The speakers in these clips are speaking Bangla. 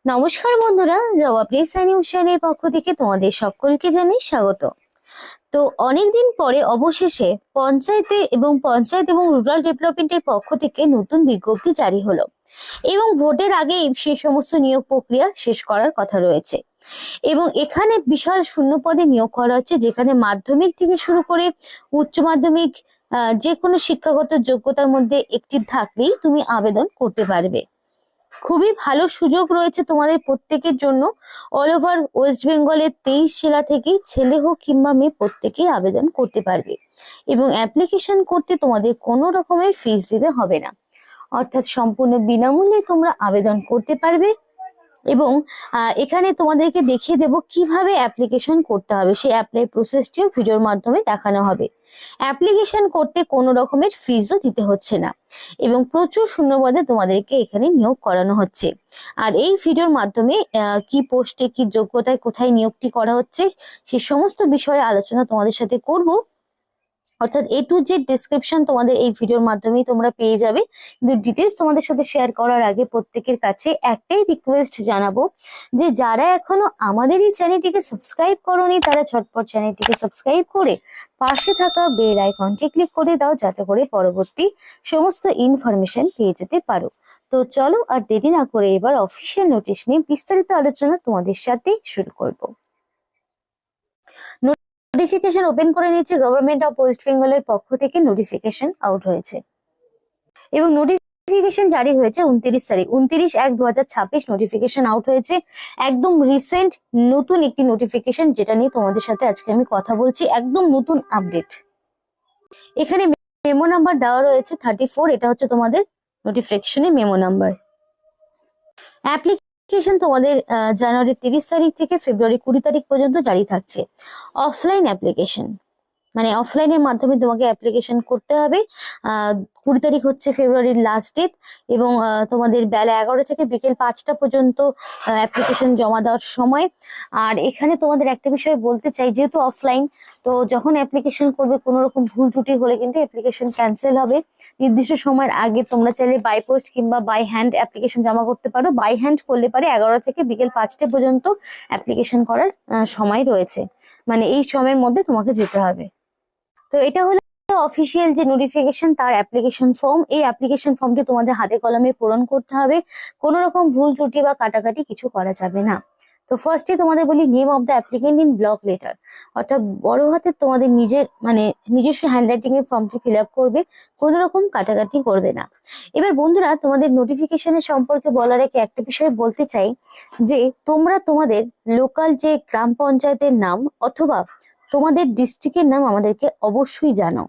নমস্কার বন্ধুরা, জবাব নিউজের পক্ষ থেকে তোমাদের সকলকে জানাই স্বাগত। তো অনেকদিন পরে অবশেষে পঞ্চায়েত এবং রুরাল ডেভেলপমেন্টের পক্ষ থেকে নতুন বিজ্ঞপ্তি জারি হলো এবং ভোটের আগে সেই সমস্ত নিয়োগ প্রক্রিয়া শেষ করার কথা রয়েছে। এবং এখানে বিশাল শূন্য পদে নিয়োগ করা হচ্ছে, যেখানে মাধ্যমিক থেকে শুরু করে উচ্চ মাধ্যমিক যে কোনো শিক্ষাগত যোগ্যতার মধ্যে একটি থাকলেই তুমি আবেদন করতে পারবে। খুবই ভালো সুযোগ রয়েছে তোমাদের প্রত্যেকের জন্য। অল ওভার ওয়েস্ট বেঙ্গলের 23 জেলা থেকেই ছেলে হোক কিংবা মেয়ে প্রত্যেকেই আবেদন করতে পারবে এবং অ্যাপ্লিকেশন করতে তোমাদের কোনো রকমের ফিস দিতে হবে না, অর্থাৎ সম্পূর্ণ বিনামূল্যে তোমরা আবেদন করতে পারবে। এবং এখানে তোমাদেরকে দেখিয়ে দেব কিভাবে অ্যাপ্লিকেশন করতে হবে, সেই অ্যাপ্লাই প্রসেসটিও ভিডিওর মাধ্যমে দেখানো হবে। অ্যাপ্লিকেশন করতে কোনো রকমের ফিসও দিতে হচ্ছে না এবং প্রচুর শূন্যপদে তোমাদেরকে এখানে নিয়োগ করানো হচ্ছে। আর এই ভিডিওর মাধ্যমে কি পোস্টে কি যোগ্যতায় কোথায় নিয়োগটি করা হচ্ছে সে সমস্ত বিষয়ে আলোচনা তোমাদের সাথে করব, অর্থাৎ A to Z ডেসক্রিপশন তোমাদের এই ভিডিওর মাধ্যমেই তোমরা পেয়ে যাবে। কিন্তু ডিটেলস তোমাদের সাথে শেয়ার করার আগে প্রত্যেকের কাছে একটাই রিকোয়েস্ট জানাবো, যে যারা এখনো আমাদের এই চ্যানেলটিকে সাবস্ক্রাইব করোনি তারা ঝটপট চ্যানেলটিকে সাবস্ক্রাইব করে পাশে থাকা বেল আইকনটি ক্লিক করে দাও, যাতে করে পরবর্তী সমস্ত ইনফরমেশন পেয়ে যেতে পারো। তো চলো আর দেরি না করে এবার অফিসিয়াল নোটিশ নিয়ে বিস্তারিত আলোচনা তোমাদের সাথে শুরু করবো। নোটিফিকেশন ওপেন করে নিয়েছে গভর্নমেন্ট অফ ওয়েস্ট বেঙ্গলের পক্ষ থেকে, নোটিফিকেশন আউট হয়েছে এবং নোটিফিকেশন জারি হয়েছে 29/1/2026 নোটিফিকেশন আউট হয়েছে। একদম রিসেন্ট নতুন একটি নোটিফিকেশন, যেটা নিয়ে তোমাদের সাথে আজকে আমি কথা বলছি, একদম নতুন আপডেট। এখানে মেমো নাম্বার দেওয়া রয়েছে 34, এটা হচ্ছে তোমাদের নোটিফিকেশনের মেমো নাম্বার। অ্যাপ্লিকেশন তোমাদের জানুয়ারি 30 তারিখ থেকে ফেব্রুয়ারি 20 তারিখ পর্যন্ত জারি থাকছে। অফলাইন অ্যাপ্লিকেশন, মানে অফলাইনের মাধ্যমে তোমাকে অ্যাপ্লিকেশন করতে হবে। 20 তারিখ হচ্ছে ফেব্রুয়ারির লাস্ট ডেট এবং তোমাদের বেলা 11 থেকে বিকেল 5টা পর্যন্ত অ্যাপ্লিকেশন জমা দেওয়ার সময়। আর এখানে তোমাদের একটা বিষয় বলতে চাই, যেহেতু অফলাইন, তো যখন অ্যাপ্লিকেশন করবে কোনো রকম ভুল ত্রুটি হলে কিন্তু অ্যাপ্লিকেশন ক্যান্সেল হবে। নির্দিষ্ট সময়ের আগে তোমরা চাইলে বাই পোস্ট কিংবা বাই হ্যান্ড অ্যাপ্লিকেশন জমা করতে পারো। বাই হ্যান্ড করলে পারে 11 থেকে বিকেল 5টা পর্যন্ত অ্যাপ্লিকেশন করার সময় রয়েছে, মানে এই সময়ের মধ্যে তোমাকে যেতে হবে। তো এটা হলো অফিসিয়াল যে নোটিফিকেশন, তার অ্যাপ্লিকেশন ফর্ম। এই অ্যাপ্লিকেশন ফর্মটি তোমাদের হাতে কলমে পূরণ করতে হবে, কোনো রকম ভুল ত্রুটি বা কাটাকাটি কিছু করা যাবে না। তো ফার্স্টে তোমাদের বলি name of the applicant in block letter, অর্থাৎ বড় হাতের তোমাদের নিজস্ব হ্যান্ডরাইটিং এর ফর্মটি ফিল আপ করবে, কোনো রকম কাটাকাটি করবে না। এবার বন্ধুরা, তোমাদের নোটিফিকেশনের সম্পর্কে বলার আগে একটা বিষয় বলতে চাই, যে তোমরা তোমাদের লোকাল যে গ্রাম পঞ্চায়েতের নাম অথবা তোমাদের ডিস্ট্রিক্টের নাম আমাদেরকে অবশ্যই জানাও।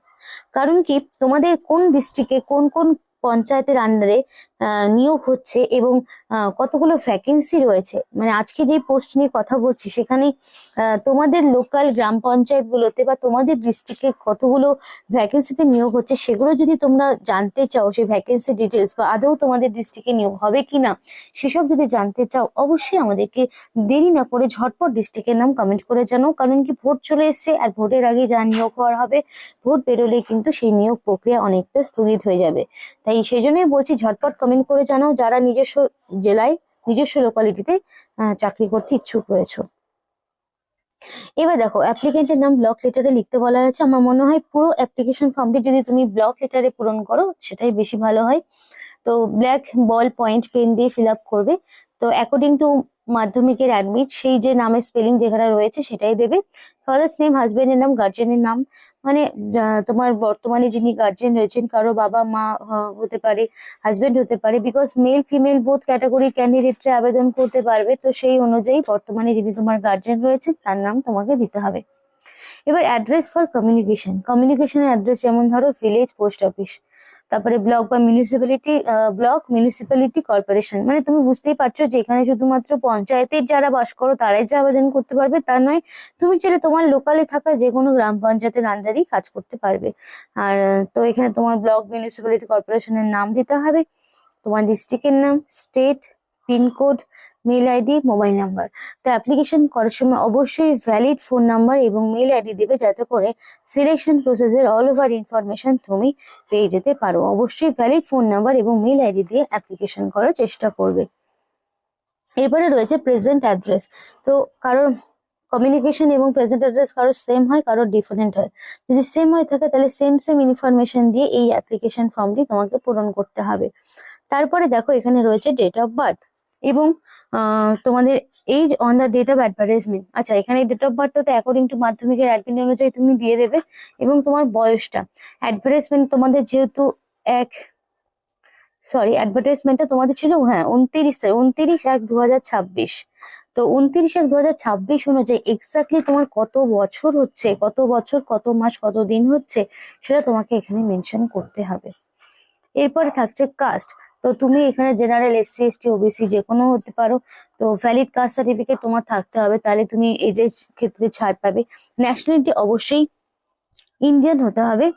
কারণ কি, তোমাদের কোন ডিস্ট্রিক্টে কোন কোন পঞ্চায়েতের আন্ডারে নিয়োগ হচ্ছে এবং কতগুলো ভ্যাকেন্সি রয়েছে, মানে আজকে যে পোস্ট নিয়ে কথা বলছি সেখানে তোমাদের লোকাল গ্রাম পঞ্চায়েত গুলোতে বা তোমাদের ডিস্ট্রিক্টে কতগুলো ভ্যাকেন্সিতে নিয়োগ হচ্ছে সেগুলো যদি তোমরা জানতে চাও, সেই ভ্যাকেন্সি ডিটেলস বা আদৌ তোমাদের ডিস্ট্রিক্টে নিয়োগ হবে কিনা সেসব যদি জানতে চাও, অবশ্যই আমাদেরকে দেরি না করে ঝটপট ডিস্ট্রিক্টের নাম কমেন্ট করে জানাও। কারণ কি, ভোট চলে এসছে আর ভোটের আগে যা নিয়োগ হওয়ার হবে, ভোট বেরোলে কিন্তু সেই নিয়োগ প্রক্রিয়া অনেকটা স্থগিত হয়ে যাবে। তাই সেই জন্যই বলছি, ঝটপট কমেন্ট করে জানাও যারা নিজস্ব জেলায় নিজস্ব লোকালিটিতে চাকরি করতে ইচ্ছুক রয়েছে। এবার দেখো, অ্যাপ্লিকেন্টের নাম ব্লক লেটারে লিখতে বলা হয়েছে। আমার মনে হয় পুরো অ্যাপ্লিকেশন ফর্মটি যদি তুমি ব্লক লেটারে পূরণ করো সেটাই বেশি ভালো হয়। তো ব্ল্যাক বল পয়েন্ট পেন দিয়ে ফিল আপ করবে। তো অ্যাকর্ডিং টু মাধ্যমিকের অ্যাডমিট, সেই যে নামের স্পেলিং যেখানে রয়েছে সেটাই দেবে। ফাদার্স নেম, হাজবেন্ডের নাম, গার্জেনের নাম, মানে তোমার বর্তমানে যিনি গার্জেন রয়েছেন, কারো বাবা মা হতে পারে, হাজবেন্ড হতে পারে, because male female both category ক্যান্ডিডেটরা আবেদন করতে পারবে। তো সেই অনুযায়ী বর্তমানে যিনি তোমার গার্জেন রয়েছেন তার নাম তোমাকে দিতে হবে। এবার অ্যাড্রেস ফর কমিউনিকেশনের অ্যাড্রেস, যেমন ধরো ভিলেজ পোস্ট অফিস, তারপরে ব্লক বা মিউনিসিপ্যালিটি কর্পোরেশন। মানে তুমি বুঝতেই পারছো যে এখানে শুধুমাত্র পঞ্চায়েতের যারা বাস করো তারাই যে আবেদন করতে পারবে তা নয়, তুমি চাইলে তোমার লোকালে থাকা যে কোনো গ্রাম পঞ্চায়েতের আন্ডারেই কাজ করতে পারবে। আর তো এখানে তোমার ব্লক মিউনিসিপ্যালিটি কর্পোরেশনের নাম দিতে হবে, তোমার ডিস্ট্রিক্টের নাম, state, pin code, mail ID, mobile number. তো অ্যাপ্লিকেশন করার সময় অবশ্যই ভ্যালিড ফোন নাম্বার এবং মেল আইডি দেবে, যাতে করে সিলেকশন প্রসেসের অল ওভার ইনফরমেশন তুমি পেয়ে যেতে পারো। অবশ্যই ভ্যালিড ফোন নাম্বার এবং মেল আইডি দিয়ে অ্যাপ্লিকেশন করার চেষ্টা করবে। এরপরে রয়েছে প্রেজেন্ট অ্যাড্রেস। তো কারোর কমিউনিকেশন এবং প্রেজেন্ট অ্যাড্রেস কারোর সেম হয়, কারোর ডিফারেন্ট হয়। যদি সেম হয়ে থাকে তাহলে সেম সেম ইনফরমেশন দিয়ে এই অ্যাপ্লিকেশন ফর্মটি তোমাকে পূরণ করতে হবে। তারপরে দেখো এখানে রয়েছে ডেট অফ বার্থ এবং তোমাদের age on the date of advertisement. আচ্ছা, এখানে ডেট অফ বার্থটা তো অ্যাকর্ডিং টু মাধ্যমিকের অ্যাডমিট অনুযায়ী তুমি দিয়ে দেবে, এবং তোমার বয়সটা অ্যাডভার্টাইজমেন্ট তোমাদের যেহেতু এক অ্যাডভার্টাইজমেন্টটা তোমাদের ছিল, হ্যাঁ, 29/1/2026। তো 29/1/2026 অনুযায়ী এক্স্যাক্টলি তোমার কত বছর হচ্ছে, কত বছর, কত মাস, কত দিন হচ্ছে, সেটা তোমাকে এখানে মেনশন করতে হবে। এরপরে থাকছে কাস্ট। তো তুমি এখানে জেনারেল, এসসি, এসটি, ওবিসি যে কোনো হতে পারো। তো ভ্যালিড কাস্ট সার্টিফিকেট তোমার থাকতে হবে, তাহলে তুমি এজের ক্ষেত্রে ছাড় পাবে। ন্যাশনালিটি অবশ্যই ইন্ডিয়ান হতে হবে,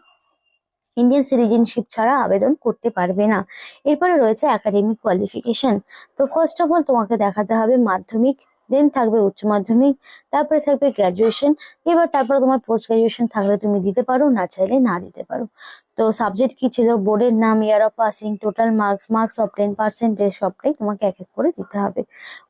ইন্ডিয়ান সিটিজেনশিপ ছাড়া আবেদন করতে পারবে না। এরপরে রয়েছে একাডেমিক কোয়ালিফিকেশন। তো ফার্স্ট অফ অল তোমাকে দেখাতে হবে মাধ্যমিক, দেন থাকবে উচ্চ মাধ্যমিক, তারপরে থাকবে গ্রাজুয়েশন। এবার তারপরে তোমার পোস্ট গ্রাজুয়েশন থাকলে তুমি দিতে পারো, না চাইলে না দিতে পারো। তো সাবজেক্ট কি ছিল, বোর্ডের নাম, year of passing, total marks, marks of 10%, সবটাই তোমাকে এক এক করে দিতে হবে।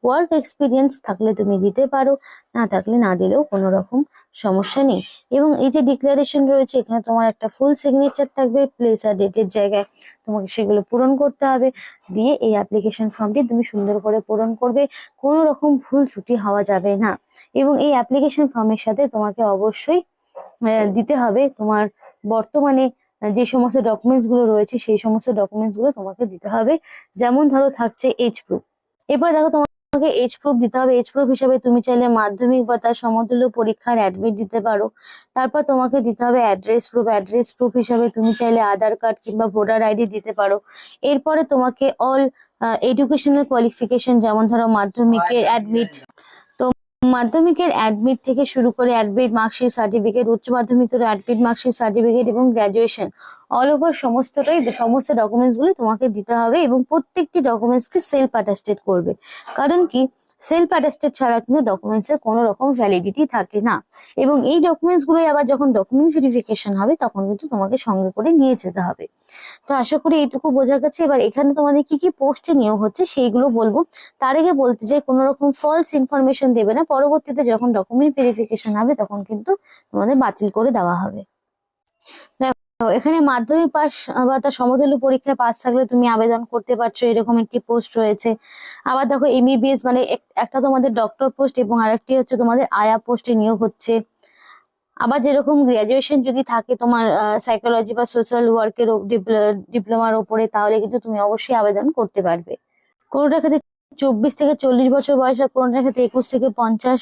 ওয়ার্ক এক্সপিরিয়েন্স থাকলে তুমি দিতে পারো, না থাকলে না দিলেও কোনো রকম সমস্যা নেই। এবং এই যে ডিক্লারেশন রয়েছে, এখানে তোমার একটা ফুল সিগনেচার থাকবে, প্লেস আর ডেটের জায়গায় তোমাকে সেগুলো পূরণ করতে হবে। দিয়ে এই অ্যাপ্লিকেশন ফর্মটি তুমি সুন্দর করে পূরণ করবে, কোনো রকম ভুল ত্রুটি হওয়া যাবে না। এবং এই অ্যাপ্লিকেশন ফর্মের সাথে তোমাকে অবশ্যই দিতে হবে তোমার বর্তমানে যে সমস্ত ডকুমেন্টস গুলো রয়েছে, সেই সমস্ত ডকুমেন্টস গুলো তোমাকে দিতে হবে। যেমন ধরো থাকছে এজ প্রুফ। এরপর দেখো তোমাকে এজ প্রুফ দিতে হবে। এজ প্রুফ হিসাবে তুমি চাইলে মাধ্যমিক বা তার সমতুল্য পরীক্ষার অ্যাডমিট দিতে পারো। তারপর তোমাকে দিতে হবে অ্যাড্রেস প্রুফ। অ্যাড্রেস প্রুফ হিসাবে তুমি চাইলে আধার কার্ড কিংবা ভোটার আইডি দিতে পারো। এরপরে তোমাকে অল এডুকেশনাল কোয়ালিফিকেশন, যেমন ধরো মাধ্যমিকের অ্যাডমিট, তো মাধ্যমিকের অ্যাডমিট থেকে শুরু করে অ্যাডমিট মার্কশিট সার্টিফিকেট, উচ্চ মাধ্যমিকের অ্যাডমিট মার্কশিট সার্টিফিকেট এবং গ্র্যাজুয়েশন, অল ওভার সমস্ত ডকুমেন্টস গুলো তোমাকে দিতে হবে। এবং প্রত্যেকটি ডকুমেন্টস কে সেলফ অ্যাটাস্টেড করবে, কারণ কি সেলফ অ্যাটাস্টেড ছাড়া কিন্তু ডকুমেন্টস এর কোনো রকম ভ্যালিডিটি থাকে না। এবং এই ডকুমেন্টস গুলোই আবার যখন ডকুমেন্ট ভেরিফিকেশন হবে তখন কিন্তু তোমাকে সঙ্গে করে নিয়ে যেতে হবে। তো আশা করি এইটুকু বোঝা গেছে। এবার এখানে তোমাদের কি কি পোস্টে নিয়োগ হচ্ছে সেইগুলো বলবো। তার আগে বলতে চাই, কোনো রকম ফলস ইনফরমেশন দেবে না, পরবর্তীতে যখন ডকুমেন্ট ভেরিফিকেশন হবে তখন কিন্তু তোমাদের বাতিল করে দেওয়া হবে। দেখো এখানে মাধ্যমিক পাস বা তার সমতুল্য পরীক্ষায় পাস থাকলে তুমি আবেদন করতে পারছো, এরকম একটি পোস্ট রয়েছে। আবার দেখো এমবিবিএস মানে একটা তোমাদের ডক্টর পোস্ট এবং আরেকটি হচ্ছে তোমাদের আয়া পোস্টে নিয়োগ হচ্ছে। আবার যেরকম গ্রাজুয়েশন যদি থাকে তোমার সাইকোলজি বা সোশ্যাল ওয়ার্কের ডিপ্লোমার ওপরে, তাহলে কিন্তু তুমি অবশ্যই আবেদন করতে পারবে। কোনোটার ক্ষেত্রে 24 থেকে 40 বছর বয়স, আর কোনোটার ক্ষেত্রে 21 থেকে 50,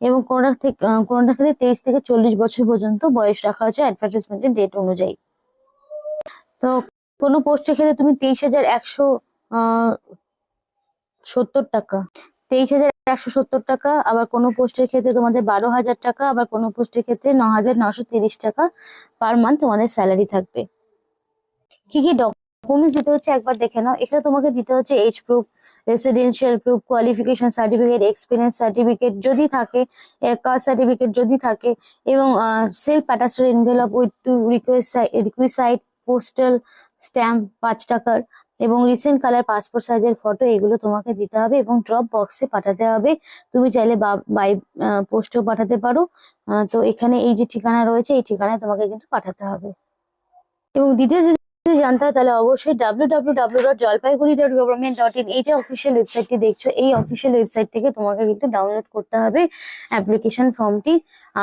এবং কোনোটার ক্ষেত্রে 23 থেকে 40 বছর পর্যন্ত বয়স রাখা হচ্ছে অ্যাডভার্টাইজমেন্টের ডেট অনুযায়ী। তো কোনো পোস্টের ক্ষেত্রে তুমি 23,170 টাকা, 23,170 টাকা। আবার কোনো পোস্টের ক্ষেত্রে তোমাদের 12,000 টাকা, আবার কোনো পোস্টের ক্ষেত্রে 9,930 টাকা পার মান্থ তোমাদের স্যালারি থাকবে। কি কি ডকুমেন্টস দিতে হচ্ছে একবার দেখে নাও। এখানে তোমাকে দিতে হচ্ছে age proof, residential proof, qualification certificate, experience certificate যদি থাকে, কাস্ট সার্টিফিকেট যদি থাকে, এবং self attested envelope with two requisite postal stamp 5 টাকার, এবং রিসেন্ট কালার পাসপোর্ট সাইজের ফটো, এগুলো তোমাকে দিতে হবে এবং ড্রপ বক্সে পাঠাতে হবে। তুমি চাইলে বাই পোস্টেও পাঠাতে পারো। তো এখানে এই যে ঠিকানা রয়েছে, এই ঠিকানায় তোমাকে কিন্তু পাঠাতে হবে। এবং ডিটেলস যদি জানতে হয় তাহলে অবশ্যই www.jalpaiguri.government.in, এই যে অফিসিয়াল ওয়েবসাইটটি দেখছো, এই অফিসিয়াল ওয়েবসাইট থেকে তোমাকে কিন্তু ডাউনলোড করতে হবে অ্যাপ্লিকেশন ফর্মটি।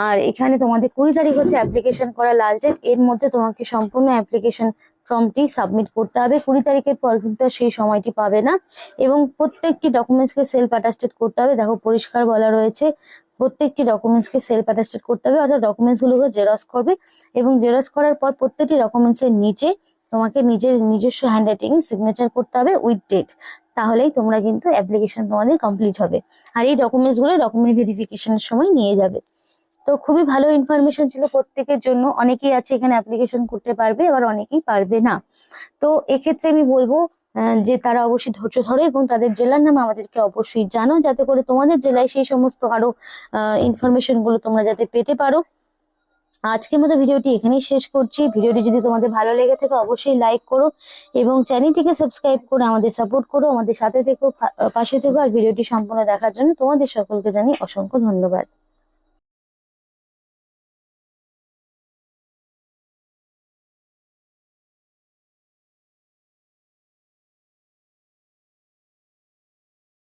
আর এখানে তোমাদের 20 তারিখ হচ্ছে অ্যাপ্লিকেশন করার লাস্ট ডেট। এর মধ্যে তোমাকে সম্পূর্ণ অ্যাপ্লিকেশন ফর্মটি সাবমিট করতে হবে। 20 তারিখের পর কিন্তু আর সেই সময়টি পাবে না। এবং প্রত্যেকটি ডকুমেন্টসকে সেলফ অ্যাটাস্টেড করতে হবে। দেখো পরিষ্কার বলা রয়েছে, প্রত্যেকটি ডকুমেন্টসকে সেলফ অ্যাটাস্টেড করতে হবে, অর্থাৎ ডকুমেন্টস গুলোকে জেরক্স করবে, এবং জেরক্স করার পর প্রত্যেকটি ডকুমেন্টস এর নিচে তোমাকে নিজস্ব হ্যান্ড রাইটিং এ সিগনেচার করতে হবে উইথ ডেট। তাহলেই তোমরা কিন্তু অ্যাপ্লিকেশন তোমাদের কমপ্লিট হবে। আর এই ডকুমেন্টস গুলো ডকুমেন্ট ভেরিফিকেশনের সময় নিয়ে যাবে। তো খুবই ভালো ইনফরমেশন ছিল প্রত্যেকের জন্য। অনেকেই আছে এখানে অ্যাপ্লিকেশন করতে পারবে, আবার অনেকেই পারবে না। তো এক্ষেত্রে আমি বলবো যে তারা অবশ্যই ধৈর্য ধরো এবং তাদের জেলার নাম আমাদেরকে অবশ্যই জানো, যাতে করে তোমাদের জেলায় সেই সমস্ত আরো ইনফরমেশন গুলো তোমরা যাতে পেতে পারো। আজকের মতো ভিডিওটি এখানেই শেষ করছি। ভিডিওটি যদি তোমাদের ভালো লেগে থাকে অবশ্যই লাইক করো এবং চ্যানেলটিকে সাবস্ক্রাইব করে আমাদের সাপোর্ট করো, আমাদের সাথে থেকো, পাশে থেকো। আর ভিডিওটি সম্পূর্ণ দেখার জন্য তোমাদের সকলকে জানাই অসংখ্য ধন্যবাদ।